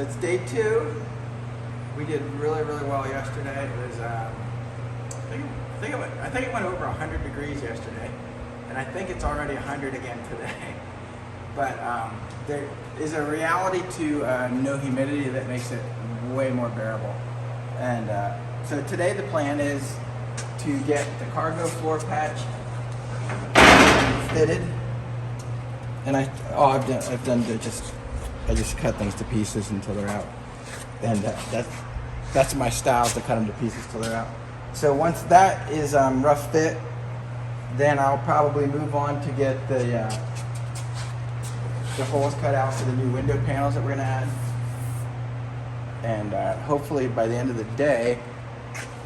it's day 2. We did really well yesterday. It was, I think it went over 100 degrees yesterday, and I think it's already 100 again today. But there is a reality to no humidity that makes it way more bearable. And so today the plan is to get the cargo floor patch fitted. And I just cut things to pieces until they're out. And that's my style, to cut them to pieces till they're out. So once that is rough fit, then I'll probably move on to get the holes cut out for the new window panels that we're gonna add. And hopefully by the end of the day,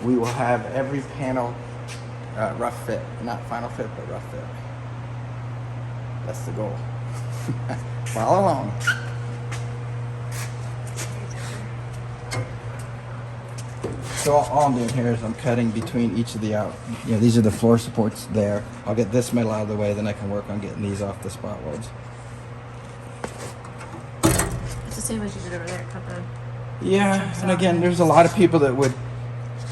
we will have every panel rough fit. Not final fit, but rough fit. That's the goal. Follow along. So all I'm doing here is I'm cutting between each of the these are the floor supports there. I'll get this metal out of the way, then I can work on getting these off the spot welds. It's the same as you did over there, cut the... Yeah, and again, there's a lot of people that would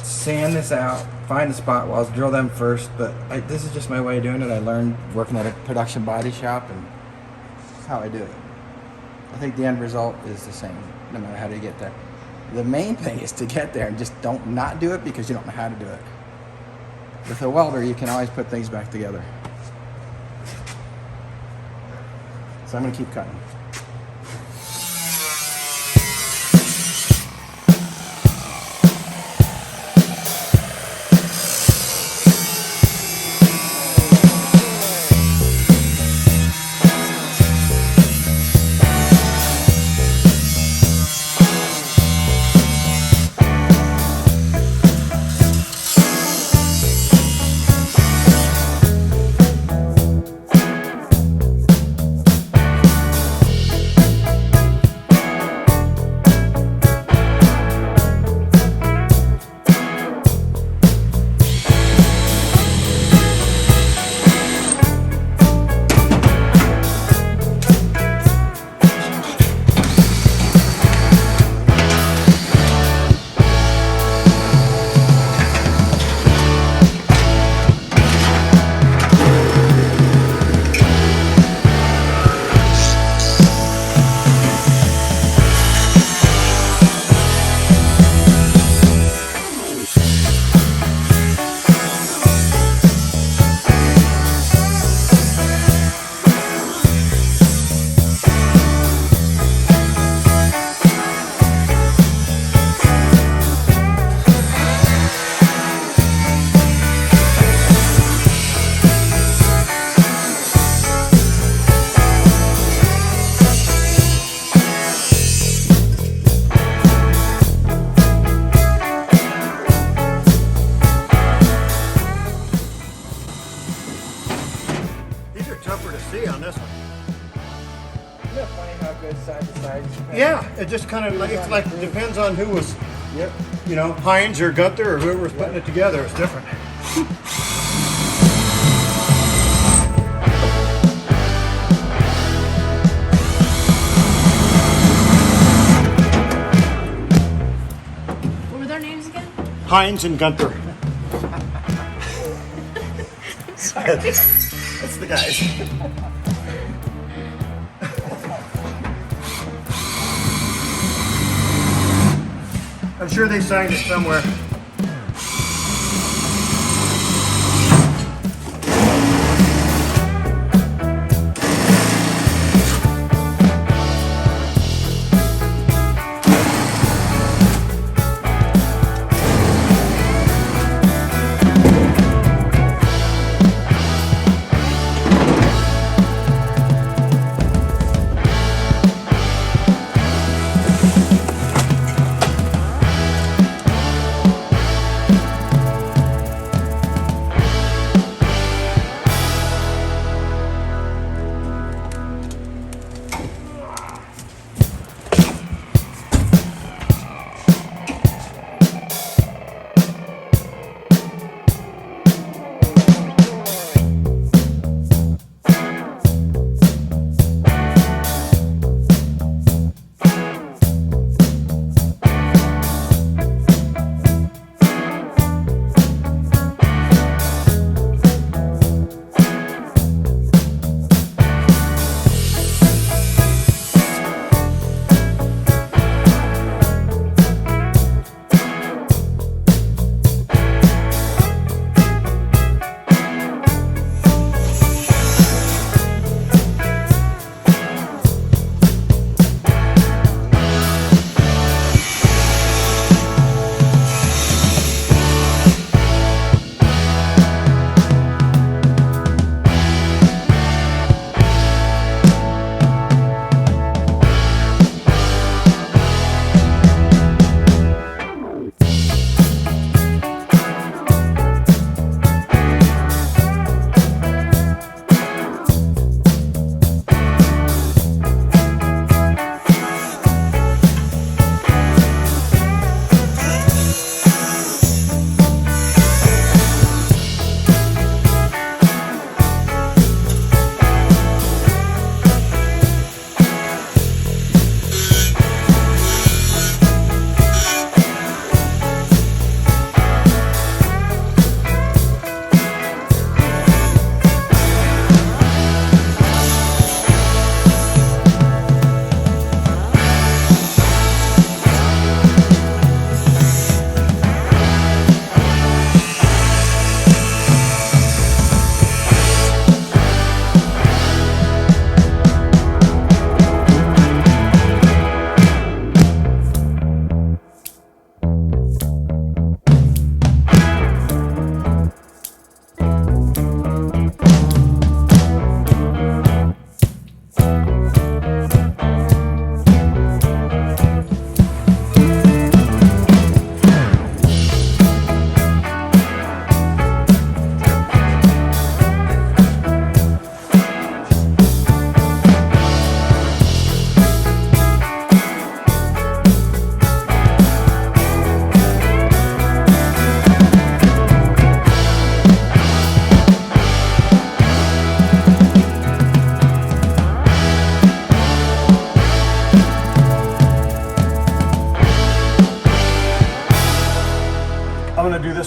sand this out, find the spot welds, drill them first, but this is just my way of doing it. I learned working at a production body shop, and this is how I do it. I think the end result is the same, no matter how you get there. The main thing is to get there and just don't not do it because you don't know how to do it. With a welder, you can always put things back together. So I'm going to keep cutting. Yeah, it just kind of like, it's like depends on who was, you know, Heinz or Gunther or whoever was putting it together. It's different. What were their names again? Heinz and Gunther. Sorry. That's the guys. I'm sure they signed it somewhere.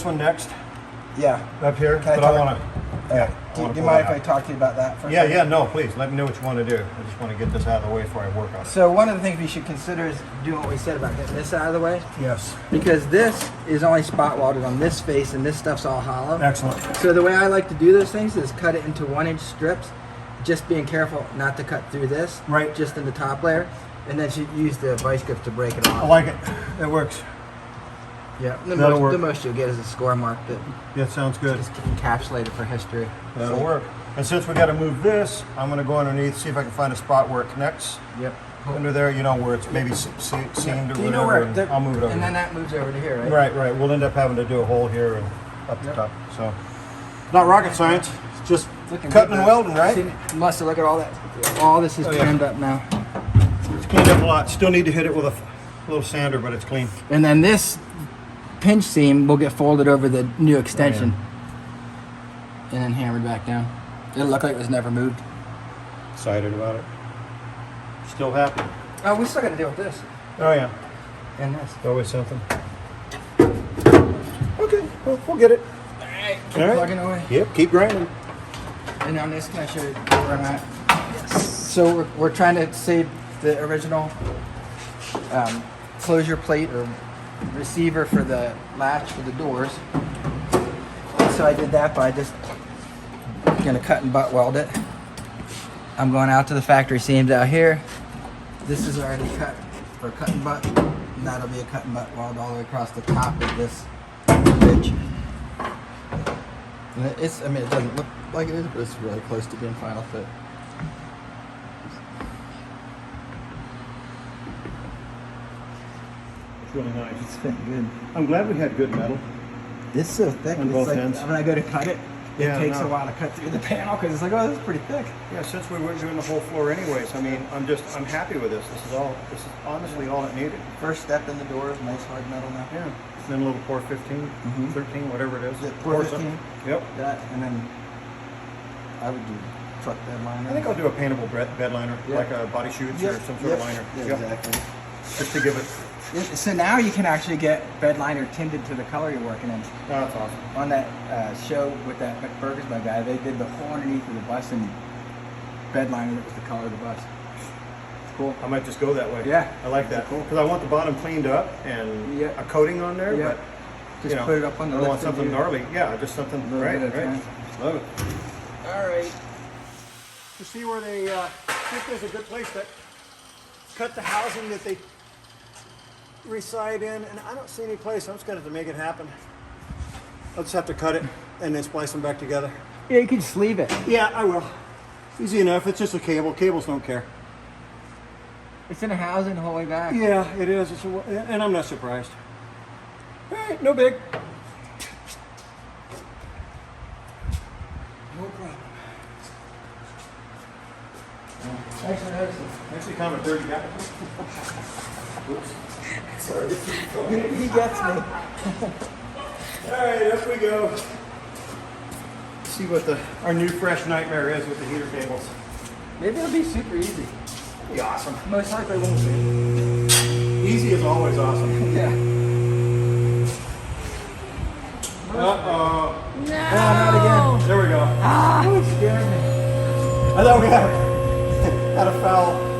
this one next Yeah. up here, Can I but I talk- want to. Do you mind if I talk to you about that for a Yeah, second? yeah, no, please, let me know what you want to do. I just want to get this out of the way before I work on it. So one of the things we should consider is doing what we said about getting this out of the way. Yes. Because this is only spot welded on this face and this stuff's all hollow. Excellent. So the way I like to do those things is cut it into 1-inch strips, just being careful not to cut through this. Right. Just in the top layer. And then you use the vice grip to break it off. I like it. It works. Yeah. That'll work. The most you'll get is a score mark that Yeah, sounds good. is encapsulated for history. That'll work. And since we got to move this, I'm going to go underneath, see if I can find a spot where it connects. Yep. Under there, you know, where it's maybe seamed or You whatever. know where? And I'll move it over. And then that moves over to here, right? Right, right. We'll end up having to do a hole here and up the top. So, not rocket science. It's just Looking cutting good, and though. welding, right? See, Must look at all that. All this is Oh, yeah. trimmed up now. It's cleaned up a lot. Still need to hit it with a little sander, but it's clean. And then this pinch seam will get folded over the new extension. And then hammered back down. It'll look like it was never moved. Excited about it. Still happy. Oh, we still got to deal with this. Oh yeah. And this. Always something. Okay, well, we'll get it. Alright, keep All right. plugging away. Yep, keep grinding. And on this, can I show you where I'm at? So we're trying to save the original closure plate or receiver for the latch for the doors. So I did that by just gonna cut and butt weld it. I'm going out to the factory seams out here. This is already cut for cut and butt. And that'll be a cut and butt weld all the way across the top of this ridge. And it's, I mean, it doesn't look like it is, but it's really close to being final fit. It's really nice. It's fitting good. I'm glad we had good metal. It's so thick. On It's both like, ends. when I go to cut it, Yeah, it takes no. a while to cut through the panel because it's like, oh, this is pretty thick. Yeah, since we weren't doing the whole floor anyways, I mean, I'm happy with this. This is honestly all it needed. First step in the door is nice hard metal now. Yeah. Then a little pour 15, 13, whatever it is. Yeah, pour some- 15. Yep. That, and then I would do truck bed liner. I think I'll do a paintable bed liner, Yeah. like a body shoots or some sort of liner. Yeah, Yep. exactly. Just to give it. So now you can actually get bed liner tinted to the color you're working in. Oh, that's awesome. On that show with that McBurgersman guy, they did the whole underneath of the bus and bed liner that was the color of the bus. It's cool. I might just go that way. Yeah. I like that. Cool. Because I want the bottom cleaned up and Yeah. a coating on there, Yeah. but Just you know, put it up on the I don't want lifted something view. gnarly. Yeah, just something A little right, bit at a right. time. Love it. All right. To see where they think there's a good place to cut the housing that they reside in, and I don't see any place. I'm just going to have to make it happen. I'll just have to cut it and then splice them back together. Yeah, you can just leave it. Yeah, I will. Easy enough. It's just a cable. Cables don't care. It's in a housing the whole way back. Yeah, it is. And I'm not surprised. All right, no big. No problem. Thanks for noticing. Actually, kind of a dirty guy. Oops. Sorry. He gets me. All right, up we go. See what our new fresh nightmare is with the heater cables. Maybe it'll be super easy. Be awesome. Most likely won't be. Easy is always awesome. Yeah. Uh-oh. No. not again. There we go. Oh, it scared me. I thought we had a foul.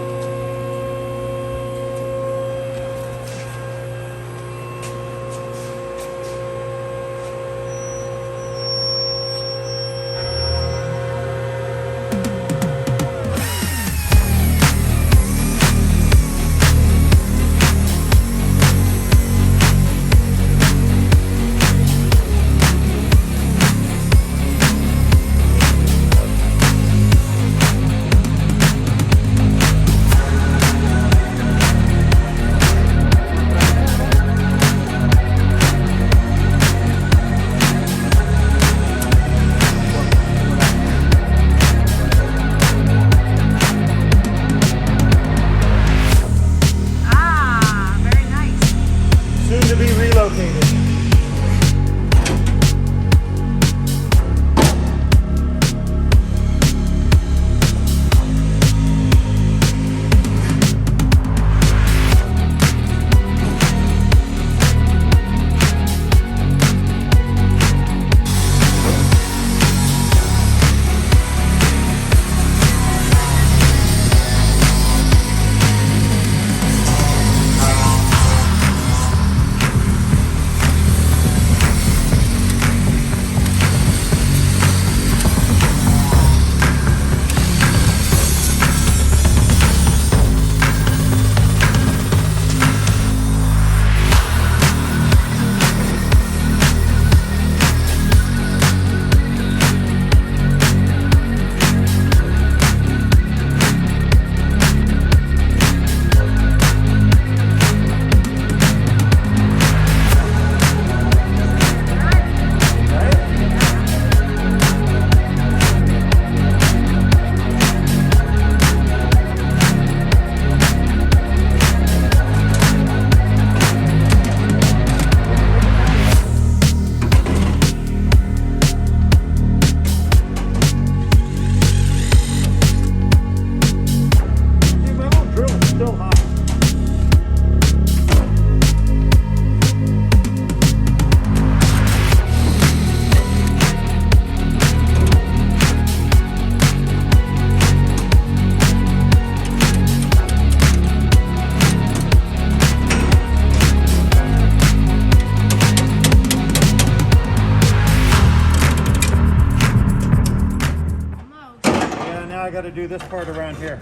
now I got to do this part around here,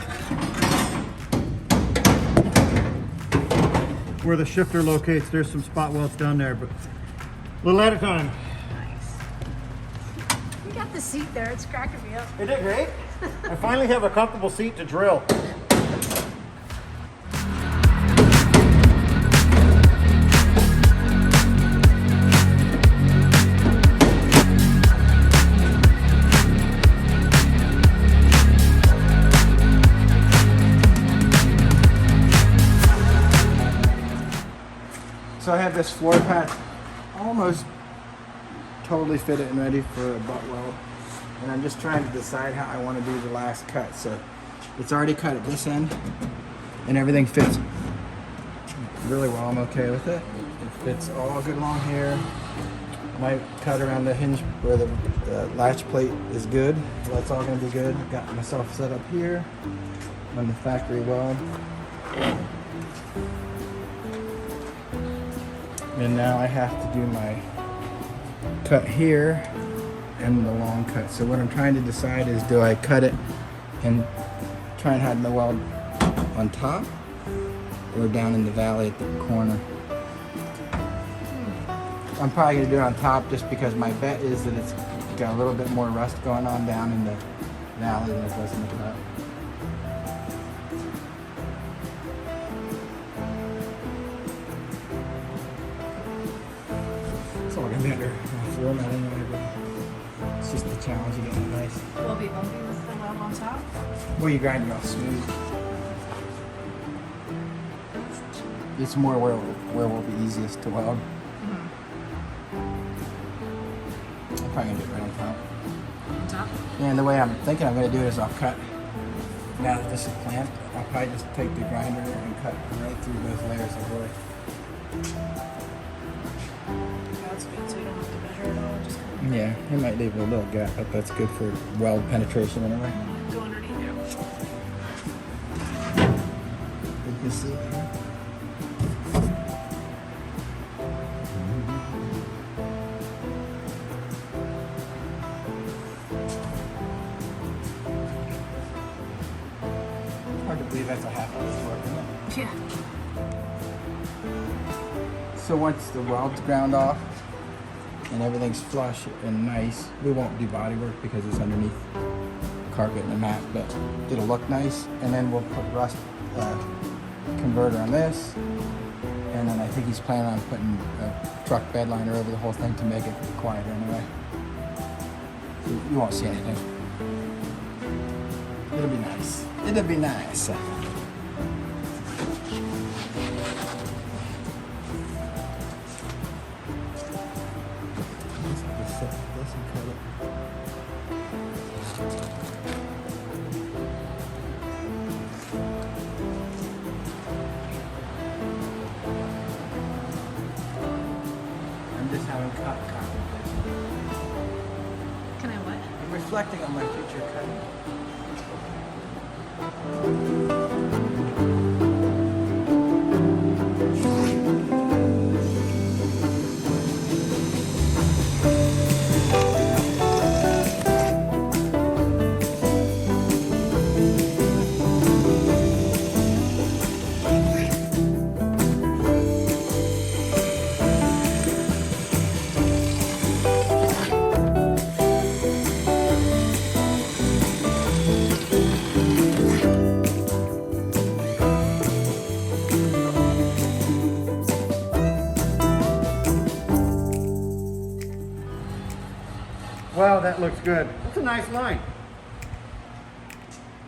where the shifter locates. There's some spot welds down there, but a little at a time. Nice. You got the seat there. It's cracking me up. Isn't it great? I finally have a comfortable seat to drill. So I have this floor pad almost totally fitted and ready for a butt weld. And I'm just trying to decide how I want to do the last cut. So it's already cut at this end and everything fits really well. I'm okay with it. It fits all good along here. My cut around the hinge where the latch plate is good. So that's all going to be good. Got myself set up here on the factory weld. And now I have to do my cut here and the long cut. So what I'm trying to decide is, do I cut it and try and have the weld on top or down in the valley at the corner? I'm probably going to do it on top just because my bet is that it's got a little bit more rust going on down in the valley than it does in the cut. It's all going to be under format anyway, but it's just the challenge of getting it nice. Will it be bumpy with the weld on top? Well, you grind it all smooth. It's more where it will be easiest to weld. I'm probably going to do it right on top. On top? Yeah, and the way I'm thinking I'm going to do it is I'll cut, now that this is clamped, I'll probably just take the grinder and cut right through both layers of wood. That's good, so you don't have to measure it all. Just kind of Yeah, it might leave a little gap, but that's good for weld penetration anyway. go underneath you. You can see it here. Hard to believe that's a half hour's work, isn't it? Yeah. So once the weld's ground off and everything's flush and nice, we won't do body work because it's underneath carpet and a mat, but it'll look nice. And then we'll put rust converter on this. And then I think he's planning on putting a truck bed liner over the whole thing to make it quieter anyway. So you won't see anything. It'll be nice. It'll be nice. Just set this and cut it. I'm just having cut contemplation. Can I what? I'm reflecting on my future cutting. Wow, that looks good. That's a nice line.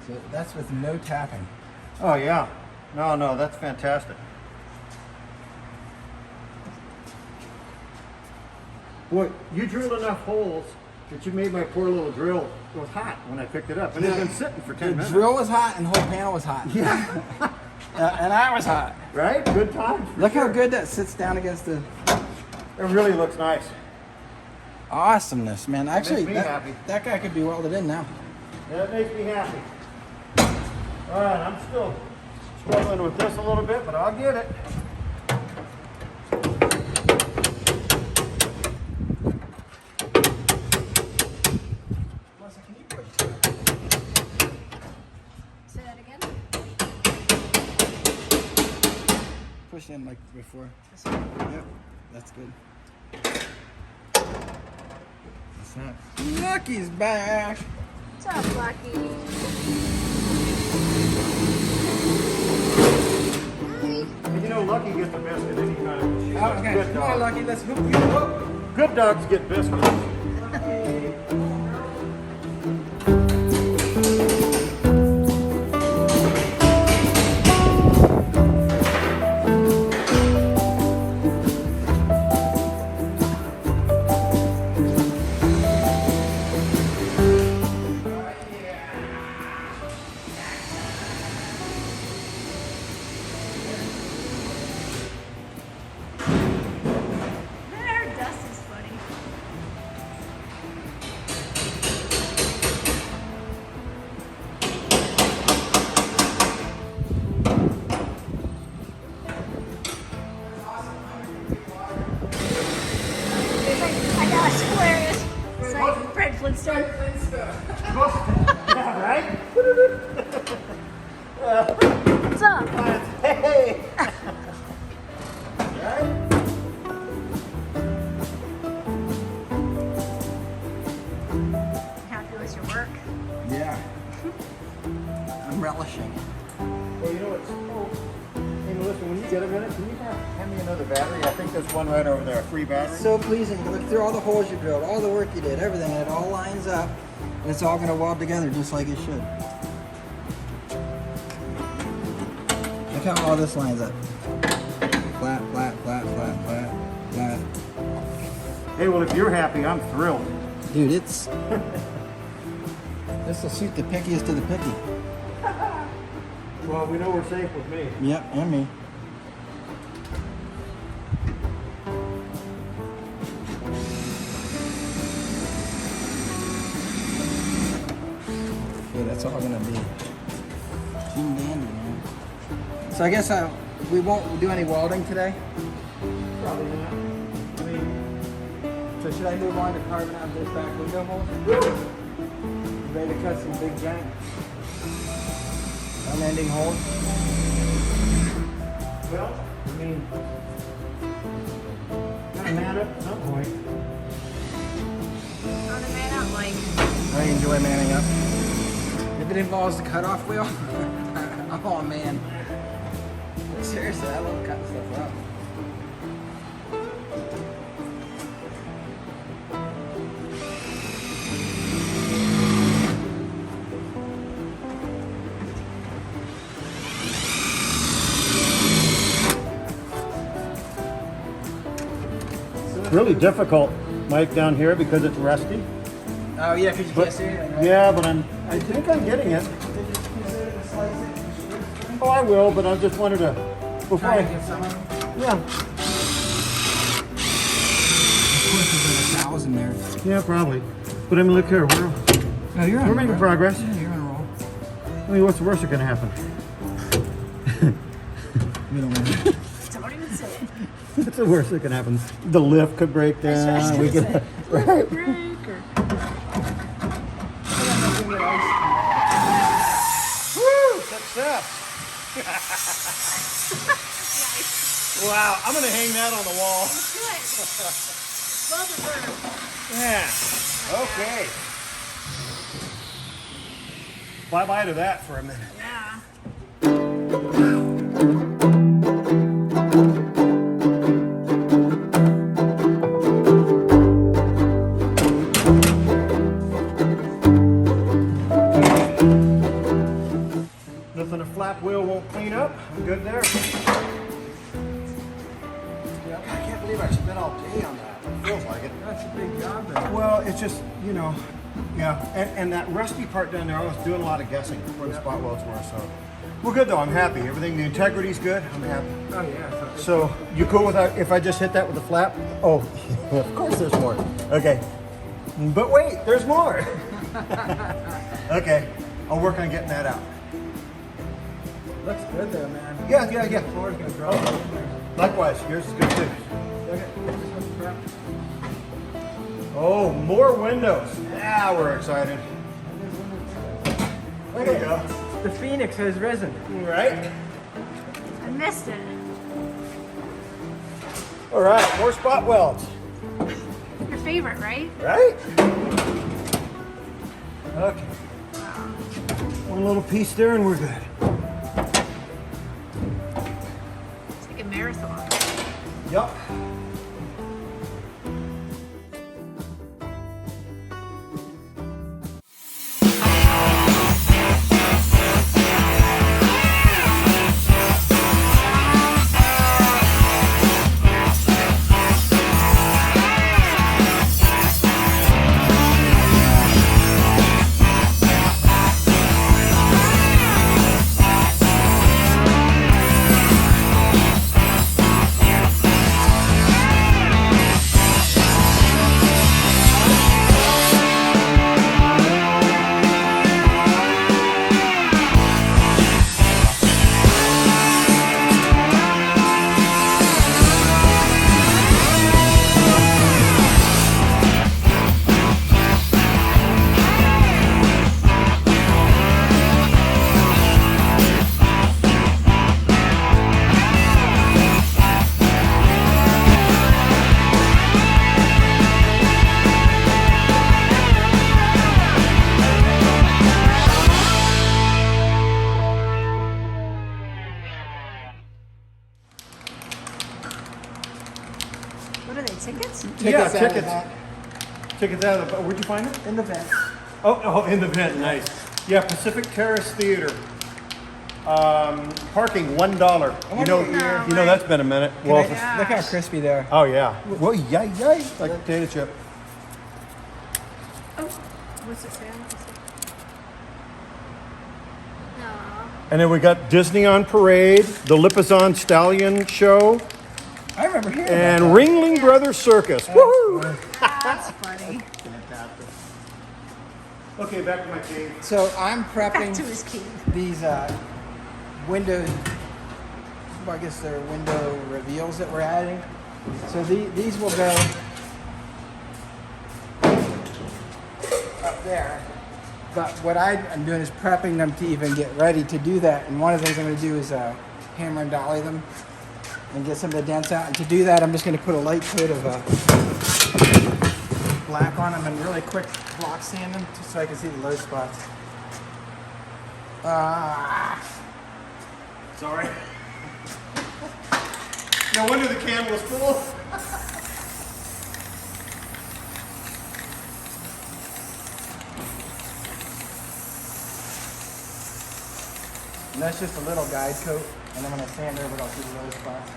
So that's with no tapping. Oh yeah. No, that's fantastic. Boy, you drilled enough holes that you made my poor little drill. It was hot when I picked it up, and it had been sitting for 10 The minutes. drill was hot and the whole panel was hot. Yeah. And I was hot. Right? Good times. for Look how sure. good that sits down against the It really looks nice. awesomeness, man. Actually, me happy. that guy could be welded in now. That makes me happy. All right, I'm still struggling with this a little bit, but I'll get it. push in like before. This way. Yep, that's good. That's not. Lucky's back. What's up, Lucky? You know, Lucky gets the biscuit anytime. She's a Okay, good come on, dog. Lucky. Let's hook you up. Good dogs get biscuits. There, dust is funny. I know, it's hilarious. It's like Fred Flintstone. Yeah, right? What's up? Hey! Right? Happy with your work? Yeah. I'm relishing. Well, you know what's hey, Melissa, when you get a minute, can you hand me another battery? I think there's one right over there, a free battery. So pleasing. You look through all the holes you drilled, all the work you did, everything, and it all lines up, and it's all going to weld together just like it should. Look how all this lines up. Flat, flat, flat, flat, flat, flat. Hey, well, if you're happy, I'm thrilled. Dude, it's... This will suit the pickiest of the picky. Well, we know we're safe with me. Yep, and me. Okay, that's all gonna be team dandy, man. So I guess we won't do any welding today. Probably not. I mean, So should I move on to carving out this back window hole? Ready to cut some big giant unending holes? well, I mean, gotta man up at some point. On the man up, like. I enjoy manning up. If it involves the cutoff wheel, oh man. Seriously, I love cutting stuff up. Really difficult, Mike, down here because it's rusty. Oh yeah, because you can't see anything, right? Yeah, but I think I'm getting it. Did you consider to slice it? Oh, I will, but I just wanted to, before Try to I, get some of them. yeah, Of course, there's like 1,000 there. yeah, probably. But I mean, look here, No, you're on we're making roll. progress. Yeah, you're on a roll. I mean, what's the worst that can happen? We don't know. Don't even say it. What's the worst that can happen? The lift could break That's what I was down. gonna We say. could, right? Break or. Woo! Success! Wow, I'm gonna hang that on the wall. Good. Well deserved. Yeah. Okay. Bye bye to that for a minute. Yeah. Nothing a flap wheel won't clean up. I'm good there. Yep. I can't believe I spent all day on that. It feels like it. That's a big job there. Well, it's just, you know, yeah. And that rusty part down there, I was doing a lot of guessing where the spot welds were. So we're good though. I'm happy. Everything, the integrity's good. I'm happy. Oh yeah. So you cool with that? If I just hit that with a flap? Oh, of course there's more. Okay. But wait, there's more. Okay. I'll work on getting that out. Looks good there, man. Yeah. The floor's gonna drop in there. Likewise, yours is good too. Okay, this one's crap. Oh, more windows. Now we're excited. There you go. The phoenix has risen. Right? I missed it. All right, more spot welds. Your favorite, right? Right? Okay. One little piece there and we're good. It's like a marathon. Yup. What are they, tickets? Yeah, Tickets out of tickets. that. Tickets out of the, where'd you find it? In the vent. Oh, in the vent, nice. Yeah, Pacific Terrace Theater. Parking $1. You know, No you know way. that's been a minute. Can I Well, just- look how crispy they are. oh yeah. Well, yay, like a potato chip. Oh, what's it say? No. And then we got Disney on Parade, the Lipizzan Stallion Show, I remember hearing and about that. Ringling Brothers Circus. Woohoo! That's funny. Fantastic. Okay, back to my cave. So I'm Back prepping to his cave. these window, well, I guess they're window reveals that we're adding. So these will go up there. But what I'm doing is prepping them to even get ready to do that. And one of the things I'm going to do is hammer and dolly them and get some of the dents out. And to do that, I'm just going to put a light coat of black on them and really quick block sand them just so I can see the low spots. Sorry. No wonder the can was full. And that's just a little guide coat, and I'm going to sand over it all through the low spots.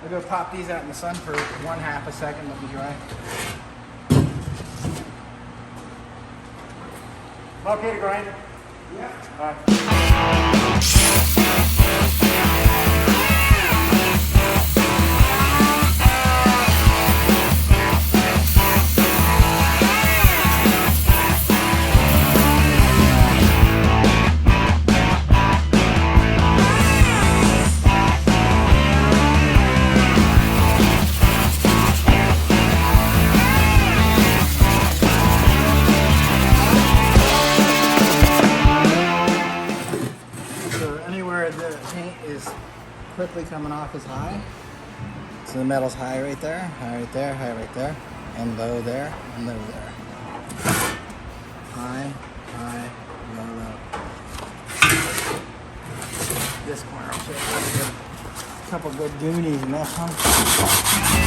I'll go pop these out in the sun for 1/2 a second, let them dry. Okay to grind? Yeah. All right. So anywhere the paint is quickly coming off is high. So the metal's high right there, high right there, high right there, and low there, and low there. High, high, low, low. This corner I'll show you. A couple good goonies in that one.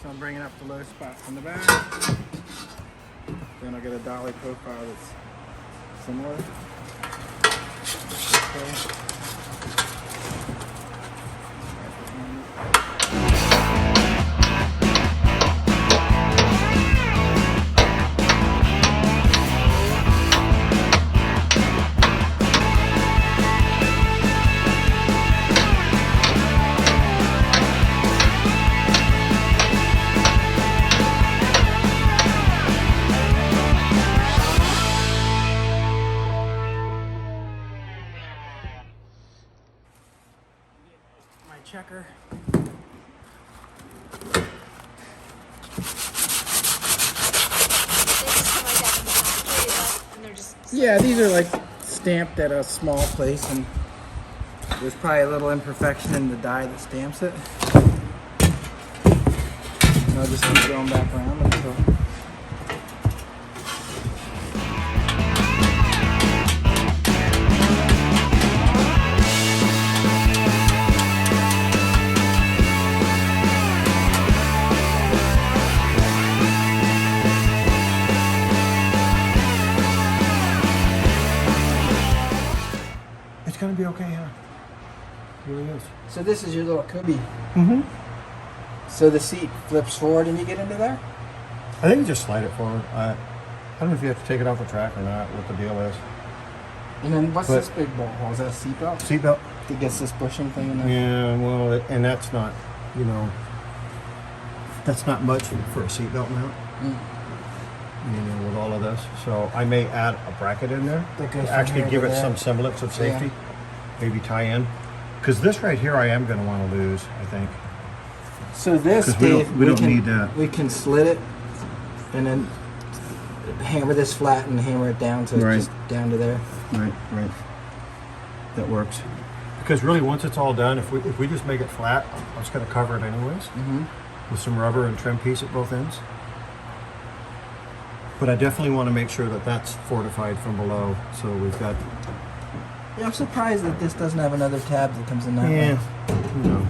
So I'm bringing up the low spots in the back. Then I'll get a dolly profile that's similar. Okay. checker. They just come like that from the factory, and they're just. Yeah, these are like stamped at a small place, and there's probably a little imperfection in the die that stamps it. And I'll just keep going back around until. It's gonna be okay, huh? It really is. So this is your little cubby. Mm-hmm. So the seat flips forward and you get into there? I think you just slide it forward. I don't know if you have to take it off the track or not, what the deal is. And then what's But- this big ball? Oh, is that a seatbelt? Seatbelt. That gets this bushing thing in there? Yeah, well, and that's not, you know, that's not much for a seatbelt mount, Mm. you know, with all of this. So I may add a bracket in there That goes to from actually here give to it there. some semblance of safety. Maybe tie in. Because this right here I am going to want to lose, I think. So this, 'Cause we don't- Dave, we don't can, need that. We can slit it and then hammer this flat and hammer it down to Right. just down to there. Right, right. That works. Because really, once it's all done, if we just make it flat, I'm just going to cover it anyways Mm-hmm. with some rubber and trim piece at both ends. But I definitely want to make sure that that's fortified from below. So we've got, Yeah, I'm surprised that this doesn't have another tab that comes in that yeah, way. you know,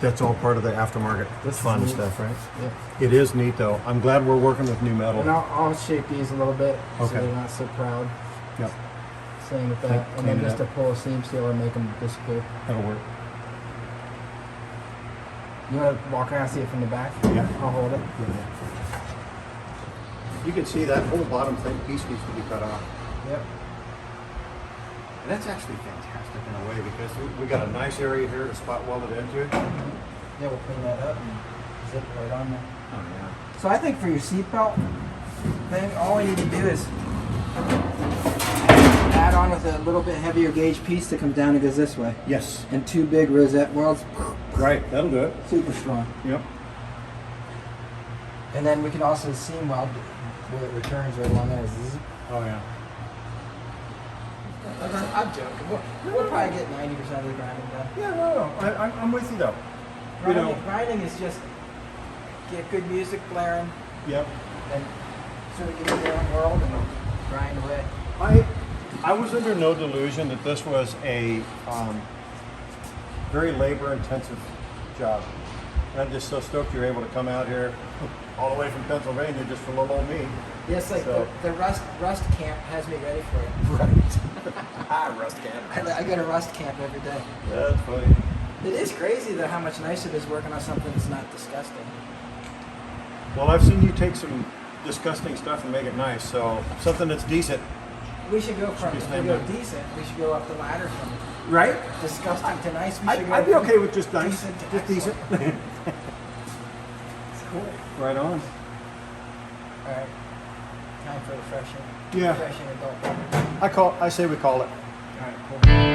that's all part of the aftermarket This is fun neat. stuff, right? Yeah. It is neat though. I'm glad we're working with new metal. And I'll shape these a little bit so Okay. they're not so proud. Yep, Same with Clean- that. And then clean it just to up. pull a seam seal or make them disappear. that'll work. You want to walk around and see it from the back? Yeah. I'll hold it. You can see that whole bottom thing piece needs to be cut off. Yep. And that's actually fantastic in a way because we got a nice area here to spot weld it into. Yeah, we'll clean that up and zip it right on there. Oh yeah. So I think for your seatbelt thing, all we need to do is add on with a little bit heavier gauge piece that comes down and goes this way. Yes. And two big rosette welds, Right, that'll do it. super strong. Yep. And then we can also seam weld where it returns right along there. Zzz. Oh yeah. I'm joking. We'll probably get 90% of the grinding done. Yeah, no. I'm with you though. You Grinding, know. grinding is just get good music blaring Yep. and sort of get in your own world and grind away. I was under no delusion that this was a very labor-intensive job. And I'm just so stoked you're able to come out here all the way from Pennsylvania just for little old me. Yes, like So- the rust camp has me ready for it. Right. Rust can. I go to rust camp every day. That's funny. It is crazy though how much nicer it is working on something that's not disgusting. Well, I've seen you take some disgusting stuff and make it nice. So something that's decent. We should go from be if we slammed go down. decent, we should go up the ladder from Right? disgusting to nice. We should go I'd be from okay with just nice. decent to Just decent. excellent. It's cool. Right on. All right, time for refreshing. Yeah. Refreshing adult beverage. I say we call it. All right, cool.